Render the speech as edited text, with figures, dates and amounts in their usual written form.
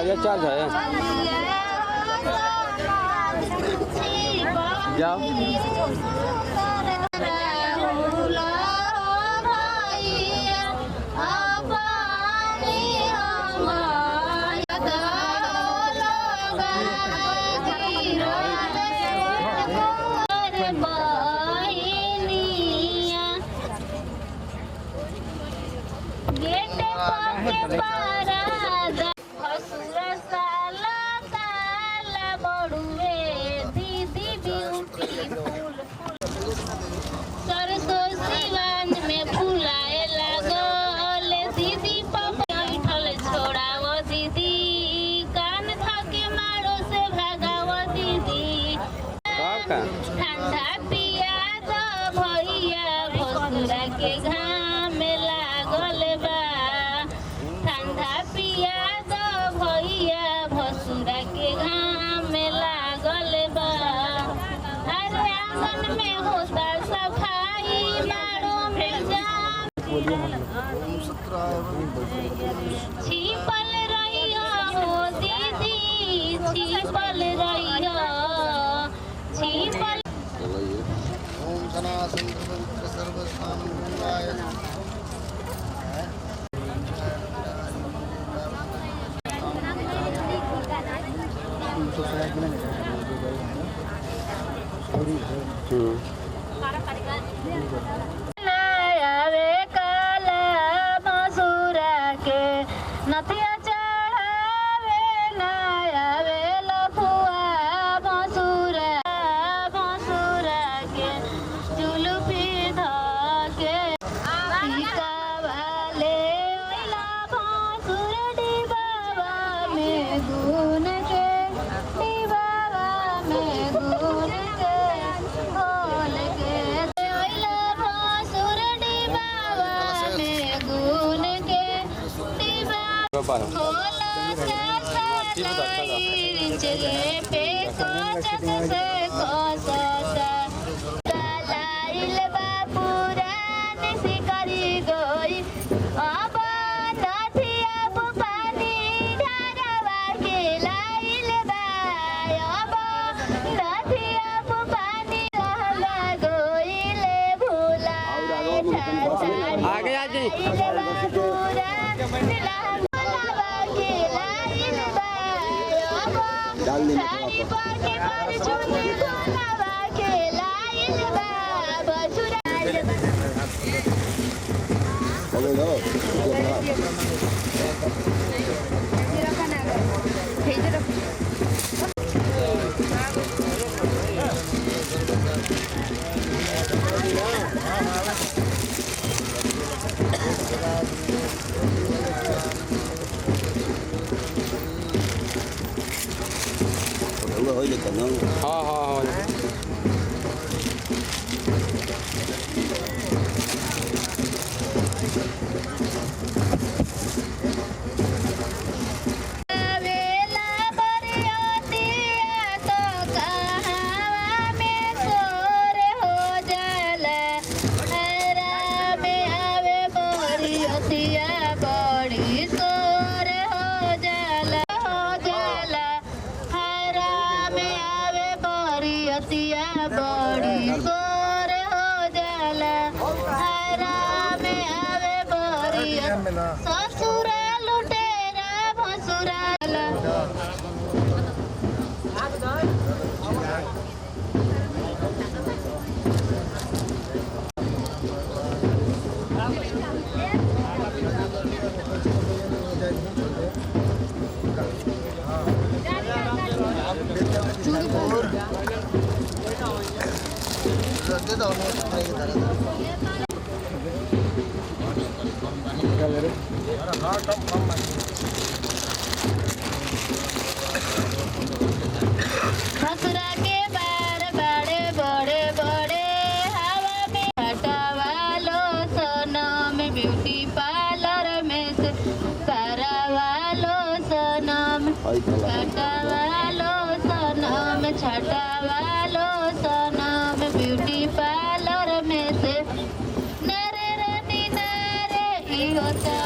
ये चार्ज है जाओ ठंडा पिया दो भैया भसुरा के घाम लागल बा ठंडा पिया दो भैया भसुरा के घाम लागल बा अरे आंगन में होता सफाई मारो में जाम छिपल रही हो दीदी छिपल रही ओम सनातन सर्वस्वाम मंगलाय आवे काला मसूरा के नथिया चढ़ावे ना आवे लफुआ मसूरा के जुलूफी धके टीका वाले ओइला भसुर डिबावा में गुन के डिबावा में गुन के खोल के ओइला भसुर डिबावा में गुन के डिबावा खोल के सलाई चले पे कोचत से कोसता लाइल बापुरान सिकरी गोई अब नथिया पानी ढारवा के लाइल बा अब नथिया पानी रहवा गोइले भूला आगे आ जी बापुरान लाहवा के लाइल बा अब साड़ी पर के पर चुनी भूलावा के लाइल बा बसुरा हाँ हाँ हाँ बड़ी सोर हो जाला हरा में आवे बड़ी ससुरा लुटेरा भसुरा भसुरा के बार बड़े बड़े बड़े हवा में हटावा लो सोनम ब्यूटी पार्लर में से करवा लो सोनम हटावा लो सोनम छटावा लो सोनम ब्यूटी पार्लर में से नरे रनी नरे ही होता